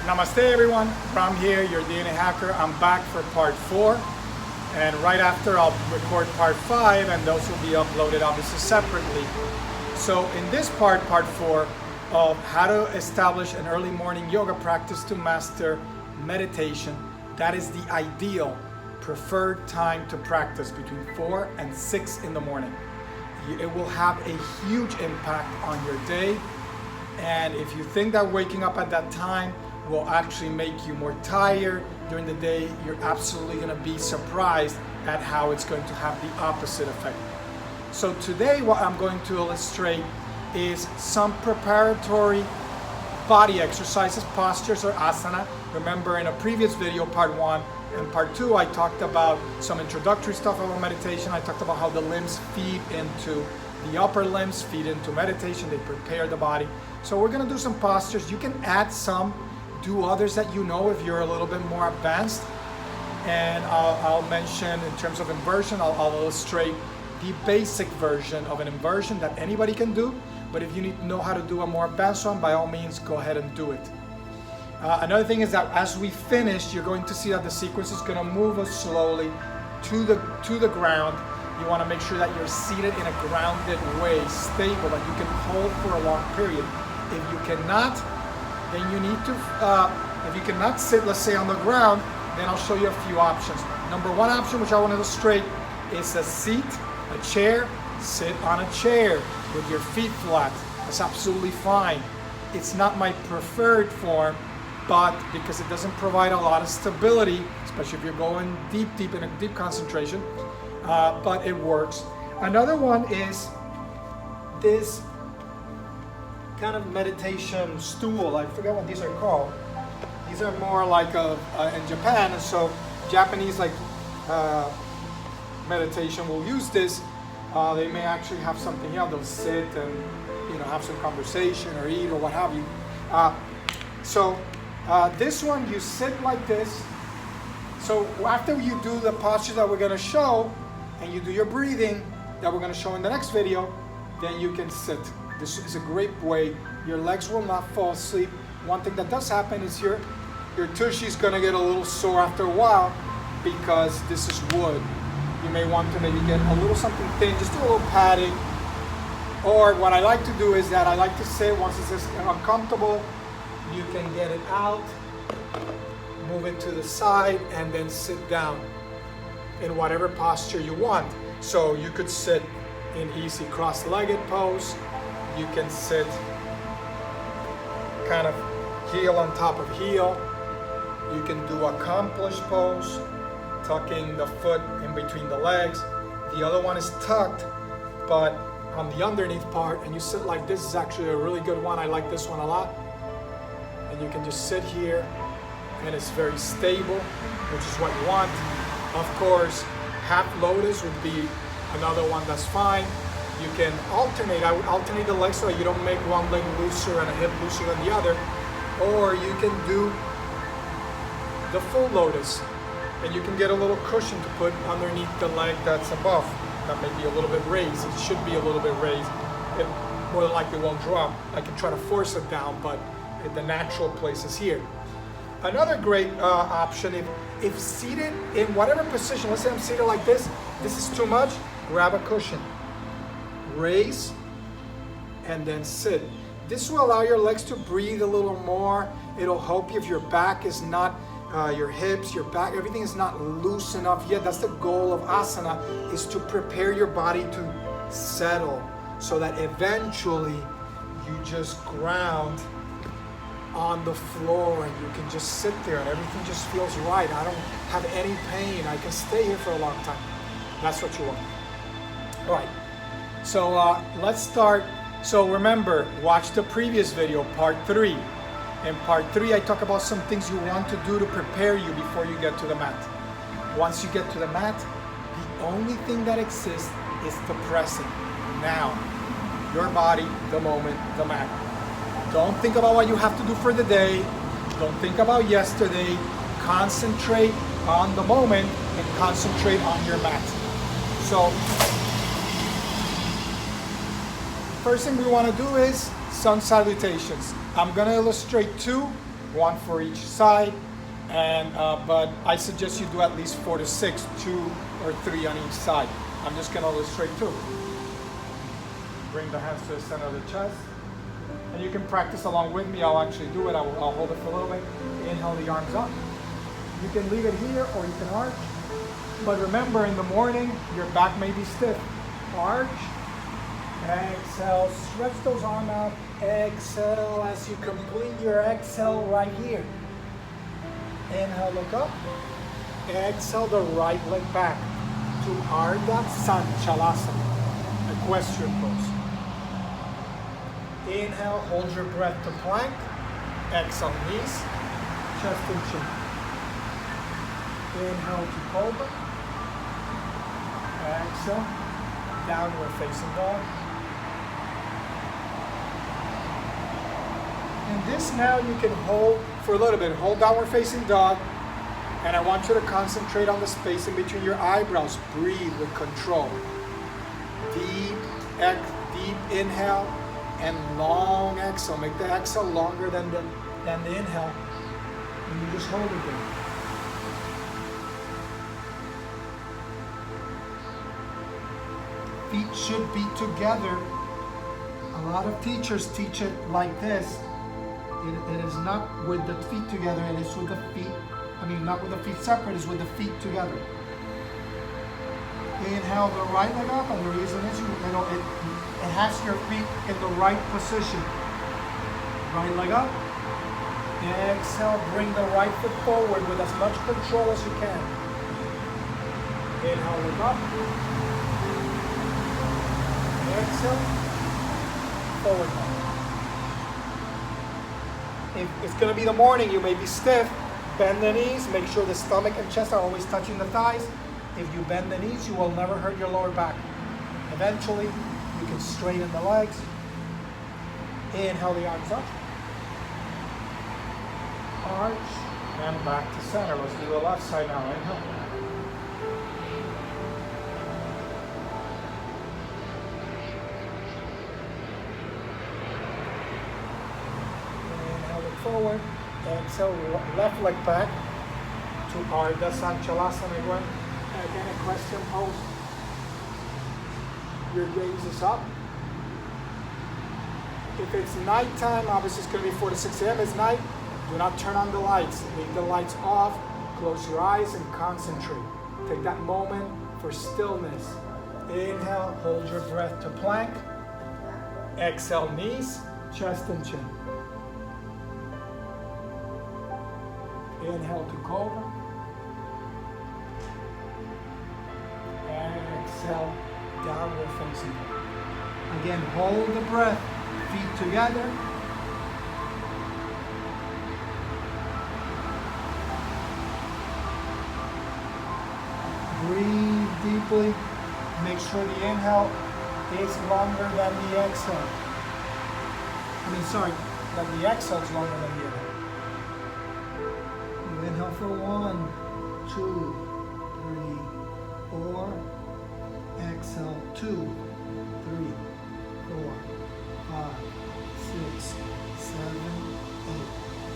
Namaste everyone, Ram here, your DNA hacker. I'm back for part 4, and right after I'll record part 5, and those will be uploaded obviously separately. So in this part 4 of how to establish an early morning yoga practice to master meditation, that is the ideal preferred time to practice between 4 and 6 in the morning. It will have a huge impact on your day, and if you think that waking up at that time will actually make you more tired during the day, you're absolutely going to be surprised at how it's going to have the opposite effect. So today what I'm going to illustrate is some preparatory body exercises, postures, or asana. Remember in a previous video, part 1 and part 2, I talked about some introductory stuff about meditation. I talked about how the limbs feed into the upper limbs, feed into meditation, they prepare the body. So we're going to do some postures. You can add some, do others that you know if you're a little bit more advanced. And I'll mention in terms of inversion, I'll illustrate the basic version of an inversion that anybody can do. But if you need to know how to do a more advanced one, by all means, go ahead and do it. Another thing is that as we finish, you're going to see that the sequence is going to move us slowly to the ground. You want to make sure that you're seated in a grounded way, stable, that you can hold for a long period. If you cannot, then you need to, if you cannot sit, let's say on the ground, then I'll show you a few options. Number one option, which I want to illustrate, is a seat, a chair. Sit on a chair with your feet flat. That's absolutely fine. It's not my preferred form, but because it doesn't provide a lot of stability, especially if you're going deep in a deep concentration, but it works. Another one is this kind of meditation stool. I forget what these are called. These are more like in Japan, and so Japanese meditation will use this. They may actually have something else. They'll sit and have some conversation or eat or what have you. This one, you sit like this. So after you do the posture that we're going to show, and you do your breathing that we're going to show in the next video, then you can sit. This is a great way. Your legs will not fall asleep. One thing that does happen is your tushy is going to get a little sore after a while because this is wood. You may want to maybe get a little something thin, just do a little padding. Or what I like to do is that I like to sit once it's uncomfortable, you can get it out, move it to the side, and then sit down in whatever posture you want. So you could sit in easy cross-legged pose. You can sit kind of heel on top of heel. You can do accomplished pose, tucking the foot in between the legs. The other one is tucked, but on the underneath part, and you sit like this. Is actually a really good one. I like this one a lot. And you can just sit here, and it's very stable, which is what you want. Of course, half lotus would be another one that's fine. You can alternate. I would alternate the legs so that you don't make one leg looser and a hip looser than the other. Or you can do the full lotus, and you can get a little cushion to put underneath the leg that's above. That may be a little bit raised. It should be a little bit raised. It more than likely won't drop. I can try to force it down, but the natural place is here. Another great option, if seated in whatever position, let's say I'm seated like this is too much, grab a cushion, raise, and then sit. This will allow your legs to breathe a little more. It'll help you if your back is not, your hips, your back, everything is not loose enough yet. That's the goal of asana, is to prepare your body to settle so that eventually you just ground on the floor and you can just sit there and everything just feels right. I don't have any pain. I can stay here for a long time. That's what you want. All right. So let's start. So remember, watch the previous video, part 3. In part 3, I talk about some things you want to do to prepare you before you get to the mat. Once you get to the mat, the only thing that exists is the present. Now, your body, the moment, the mat. Don't think about what you have to do for the day. Don't think about yesterday. Concentrate on the moment and concentrate on your mat. So, first thing we want to do is sun salutations. I'm going to illustrate 2 one for each side. And but I suggest you do at least 4 to 6, 2 or 3 on each side. I'm just going to illustrate 2. Bring the hands to the center of the chest. And you can practice along with me. I'll actually do it. I'll hold it for a little bit. Inhale the arms up. You can leave it here or you can arch. But remember, in the morning, your back may be stiff. Arch. Exhale. Stretch those arms out. Exhale as you complete your exhale right here. Inhale, look up. Exhale the right leg back to Ardha Sanchalasana, equestrian pose. Inhale, hold your breath to plank. Exhale, knees, chest and chin. Inhale to cobra. Exhale, downward facing dog. And this now you can hold for a little bit. Hold downward facing dog. And I want you to concentrate on the space in between your eyebrows. Breathe with control. Deep inhale and long exhale. Make the exhale longer than the inhale. And you just hold it there. Feet should be together. A lot of teachers teach it like this. It is not with the feet together, it is with the feet, not with the feet separate, it's with the feet together. Inhale the right leg up, and the reason is it has your feet in the right position. Right leg up. Exhale, bring the right foot forward with as much control as you can. Inhale, look up. Exhale, forward bend. If it's going to be the morning, you may be stiff. Bend the knees. Make sure the stomach and chest are always touching the thighs. If you bend the knees, you will never hurt your lower back. Eventually, you can straighten the legs. Inhale the arms up. Arch and back to center. Let's do the left side now. Inhale. Forward, exhale, left leg back to Ardha Sanchalasana again, equestrian pose. Your gaze is up. If it's nighttime, obviously it's going to be 4 to 6 a.m. It's night. Do not turn on the lights. Leave the lights off. Close your eyes and concentrate. Take that moment for stillness. Inhale, hold your breath to plank. Exhale, knees, chest and chin. Inhale to cobra. And exhale, downward facing dog. Again, hold the breath, feet together. Breathe deeply. Make sure the inhale is longer than the exhale. That the exhale is longer than the inhale. Inhale for 1, 2, 3, 4. Exhale 2, 3, 4, 5, 6, 7, 8.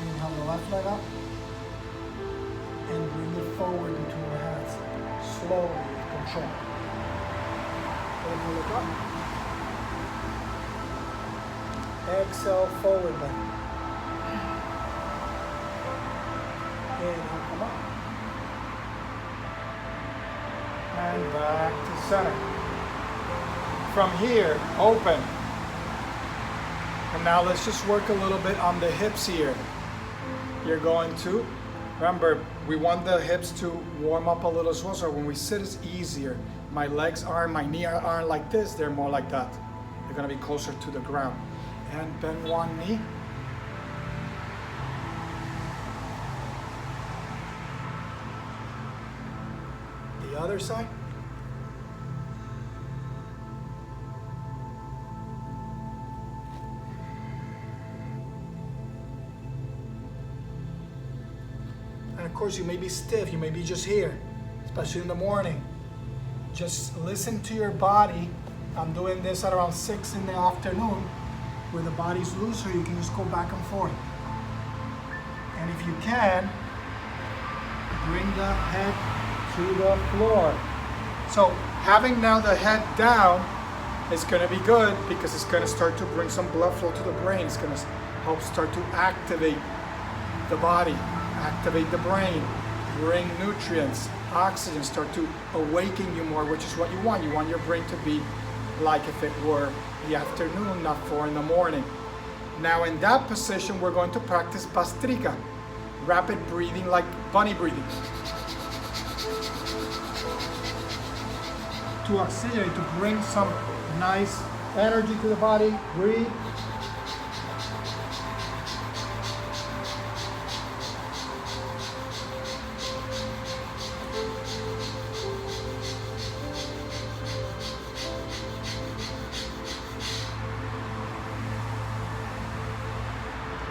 Inhale the left leg up and bring it forward between your hands. Slowly with control. Inhale, look up. Exhale, forward bend. Inhale, come up. And back to center. From here, open. And now let's just work a little bit on the hips here. You're going to, remember, we want the hips to warm up a little as well, so when we sit it's easier. My legs aren't, my knees aren't like this, they're more like that. They're gonna be closer to the ground. And bend one knee. The other side. And of course you may be stiff, you may be just here, especially in the morning. Just listen to your body. I'm doing this at around 6 in the afternoon where the body's looser, you can just go back and forth. And if you can, bring the head to the floor. So having now the head down is going to be good because it's going to start to bring some blood flow to the brain. It's going to help start to activate the body, activate the brain, bring nutrients, oxygen, start to awaken you more, which is what you want. You want your brain to be like if it were the afternoon, not 4 in the morning. Now in that position, we're going to practice Bastrika, rapid breathing like bunny breathing. To oxygenate, to bring some nice energy to the body, breathe.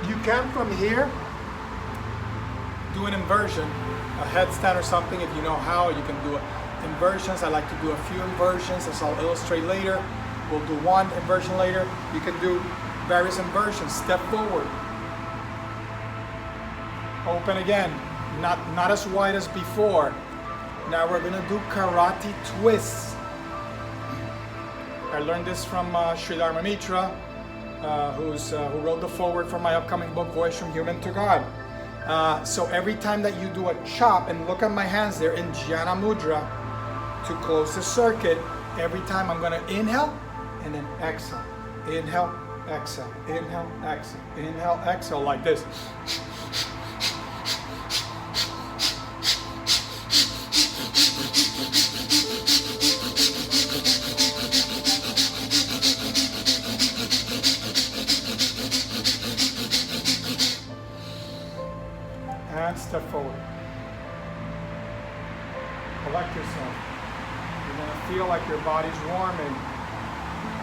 You can from here do an inversion, a headstand or something. If you know how, you can do inversions. I like to do a few inversions, as I'll illustrate later. We'll do one inversion later. You can do various inversions. Step forward. Open again. Not as wide as before. Now we're gonna do karate twists. I learned this from Sri Dharma Mitra, who wrote the foreword for my upcoming book, Voyage from Human to God. So every time that you do a chop, and look at my hands there in Jnana Mudra to close the circuit, every time I'm gonna inhale and then exhale. Inhale, exhale, inhale, exhale, inhale, exhale, like this. And step forward. Collect yourself. You're going to feel like your body's warming,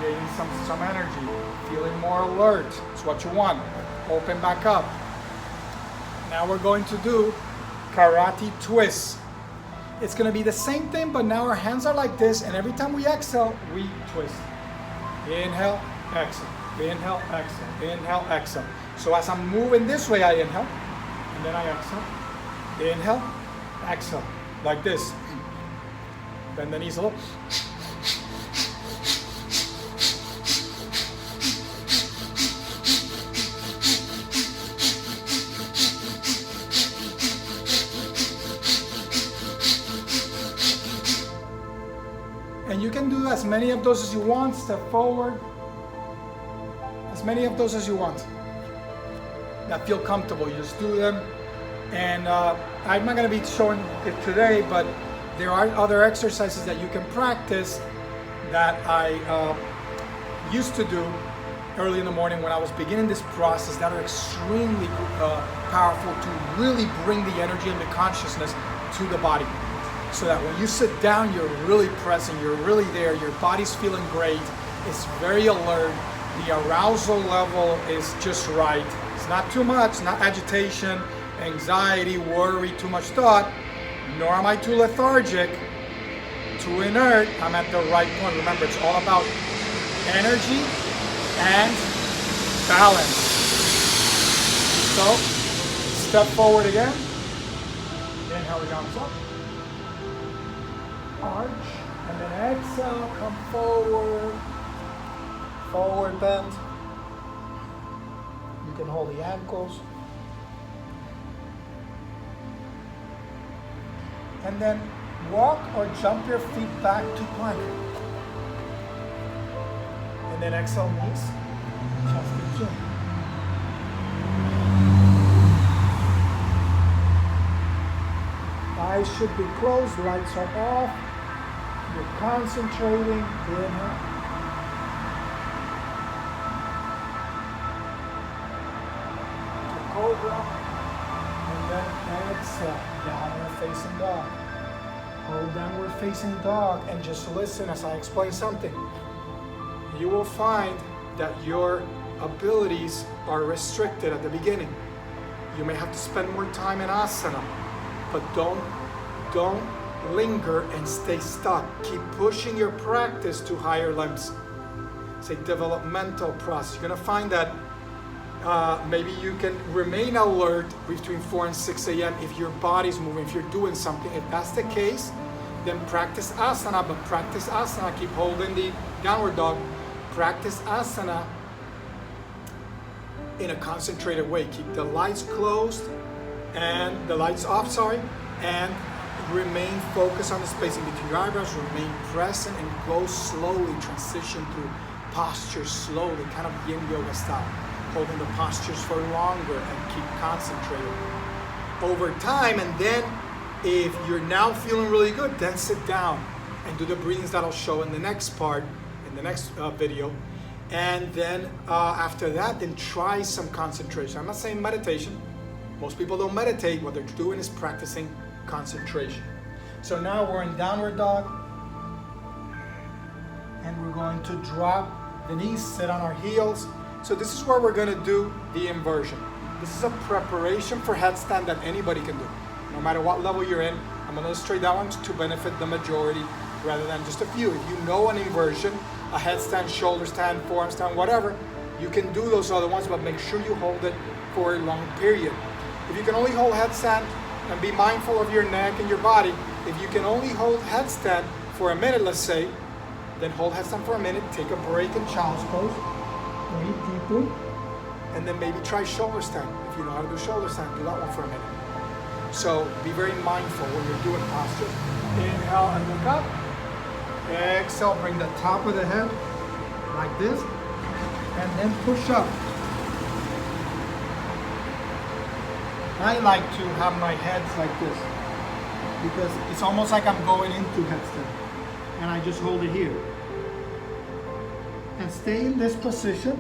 gaining some energy, feeling more alert. It's what you want. Open back up. Now we're going to do karate twists. It's going to be the same thing, but now our hands are like this, and every time we exhale, we twist. Inhale, exhale. Inhale, exhale. Inhale, exhale. So as I'm moving this way, I inhale. And then I exhale, inhale, exhale, like this. Bend the knees a little. And you can do as many of those as you want. Step forward. As many of those as you want. That feel comfortable, you just do them. And I'm not going to be showing it today, but there are other exercises that you can practice that I used to do early in the morning when I was beginning this process that are extremely powerful to really bring the energy and the consciousness to the body. So that when you sit down, you're really present, you're really there, your body's feeling great, it's very alert, the arousal level is just right. Not too much, not agitation, anxiety, worry, too much thought, nor am I too lethargic, too inert. I'm at the right point. Remember, it's all about energy and balance. So, step forward again. Inhale, down, up. Arch, and then exhale, come forward. Forward bend. You can hold the ankles. And then walk or jump your feet back to plank. And then exhale, knees, chest and chin. Eyes should be closed, lights are off. You're concentrating. Inhale. Cobra, and then exhale, downward facing dog. Hold downward facing dog and just listen as I explain something. You will find that your abilities are restricted at the beginning. You may have to spend more time in asana, but don't linger and stay stuck. Keep pushing your practice to higher limbs. It's a developmental process. You're gonna find that maybe you can remain alert between 4 and 6 a.m. if your body's moving, if you're doing something. If that's the case, then practice asana, but practice asana, keep holding the downward dog. Practice asana in a concentrated way. Keep the lights closed and the lights off, and remain focused on the spacing between your eyebrows, remain present and go slowly, transition through postures slowly, kind of yin yoga style, holding the postures for longer and keep concentrated over time. And then if you're now feeling really good, then sit down and do the breathings that I'll show in the next part, in the next video. And then after that, then try some concentration. I'm not saying meditation. Most people don't meditate. What they're doing is practicing concentration. So now we're in downward dog, and we're going to drop the knees, sit on our heels. So this is where we're going to do the inversion. This is a preparation for headstand that anybody can do, no matter what level you're in. I'm going to illustrate that one to benefit the majority rather than just a few. If you know an inversion, a headstand, shoulder stand, forearm stand, whatever, you can do those other ones, but make sure you hold it for a long period. If you can only hold headstand, and be mindful of your neck and your body, if you can only hold headstand for a minute, let's say, then hold headstand for a minute, take a break in child's pose, breathe deeply, and then maybe try shoulder stand. If you know how to do shoulder stand, do that one for a minute. So be very mindful when you're doing postures. Inhale and look up. Exhale, bring the top of the head like this, and then push up. I like to have my heads like this because it's almost like I'm going into headstand, and I just hold it here. And stay in this position.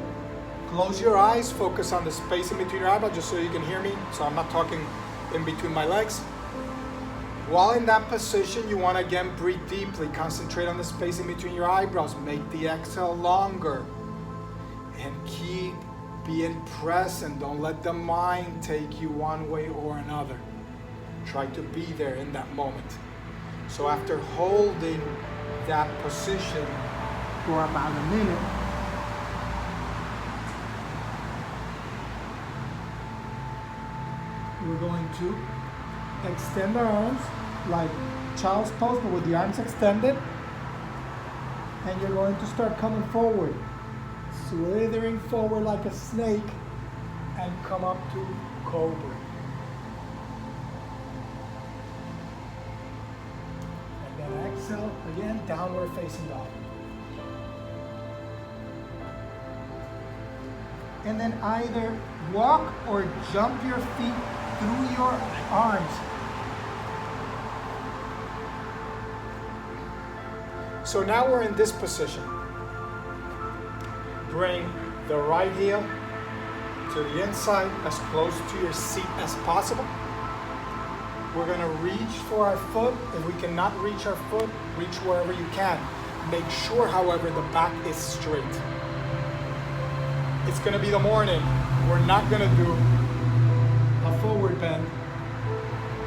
Close your eyes, focus on the space in between your eyebrows just so you can hear me, so I'm not talking in between my legs. While in that position, you want to again breathe deeply, concentrate on the space in between your eyebrows, make the exhale longer, and keep being present. Don't let the mind take you one way or another. Try to be there in that moment. So after holding that position for about a minute, we're going to extend our arms like child's pose, but with the arms extended. And you're going to start coming forward, slithering forward like a snake, and come up to cobra. And then exhale again, downward facing dog. And then either walk or jump your feet through your arms. So now we're in this position. Bring the right heel to the inside, as close to your seat as possible. We're going to reach for our foot. If we cannot reach our foot, reach wherever you can. Make sure, however, the back is straight. It's going to be the morning. We're not going to do a forward bend,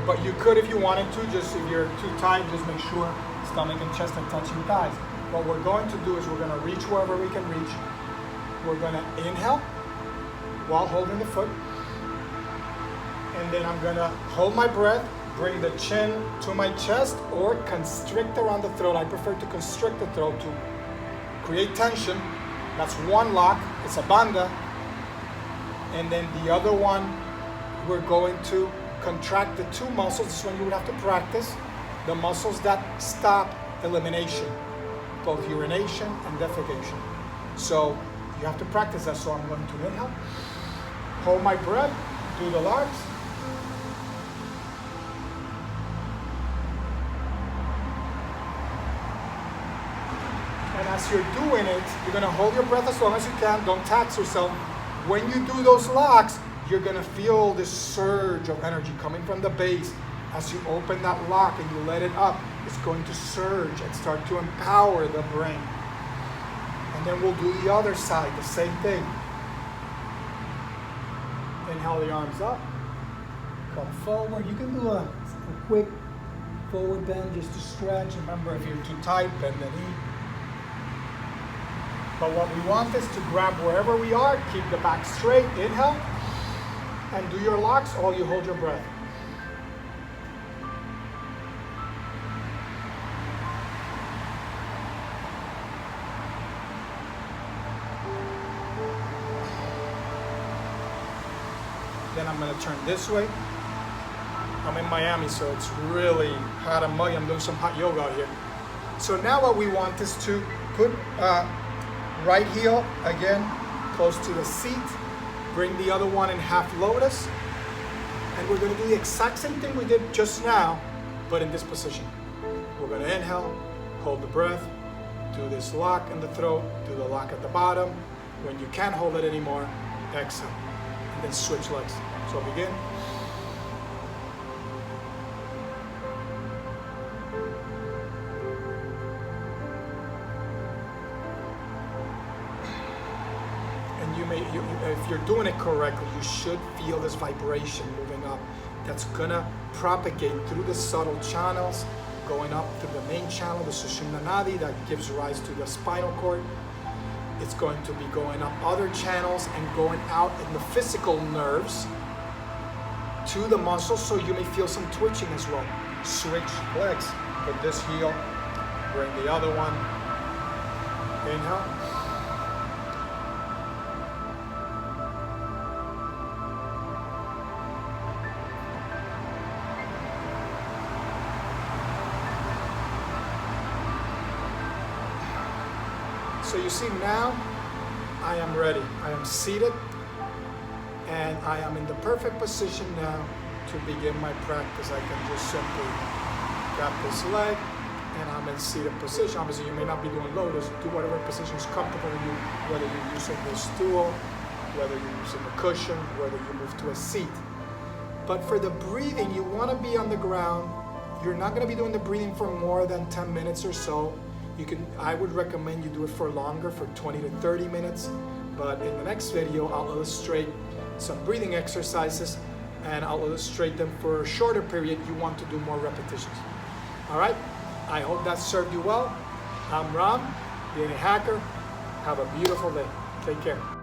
but you could if you wanted to. Just if you're too tight, just make sure stomach and chest are touching thighs. What we're going to do is we're going to reach wherever we can reach. We're going to inhale while holding the foot, and then I'm going to hold my breath, bring the chin to my chest, or constrict around the throat. I prefer to constrict the throat to create tension. That's one lock, it's a banda. And then the other one, we're going to contract the two muscles. This one you would have to practice. The muscles that stop elimination, both urination and defecation. So you have to practice that. So I'm going to inhale, hold my breath, do the locks. And as you're doing it, you're going to hold your breath as long as you can. Don't tax yourself. When you do those locks, you're going to feel this surge of energy coming from the base. As you open that lock and you let it up, it's going to surge and start to empower the brain. And then we'll do the other side, the same thing. Inhale the arms up, come forward. You can do a quick forward bend just to stretch. Remember, if you're too tight, bend the knee. But what we want is to grab wherever we are, keep the back straight, inhale, and do your locks while you hold your breath. Then I'm gonna turn this way. I'm in Miami, so it's really hot and muggy. I'm doing some hot yoga out here. So now what we want is to put right heel, again, close to the seat. Bring the other one in half lotus. And we're gonna do the exact same thing we did just now, but in this position. We're gonna inhale, hold the breath, do this lock in the throat, do the lock at the bottom. When you can't hold it anymore, exhale. And then switch legs. So begin. If you're doing it correctly, you should feel this vibration moving up. That's gonna propagate through the subtle channels, going up through the main channel, the Sushumna Nadi, that gives rise to the spinal cord. It's going to be going up other channels and going out in the physical nerves to the muscles, so you may feel some twitching as well. Switch legs. Put this heel, bring the other one. Inhale. So you see now, I am ready. I am seated, and I am in the perfect position now to begin my practice. I can just simply grab this leg, and I'm in seated position. Obviously, you may not be doing lotus. Do whatever position is comfortable with you, whether you're using the stool, whether you're using a cushion, whether you move to a seat. But for the breathing, you want to be on the ground. You're not going to be doing the breathing for more than 10 minutes or so. I would recommend you do it for longer, for 20 to 30 minutes. But in the next video, I'll illustrate some breathing exercises, and I'll illustrate them for a shorter period. You want to do more repetitions. All right? I hope that served you well. I'm Ram, DNA Hacker. Have a beautiful day. Take care.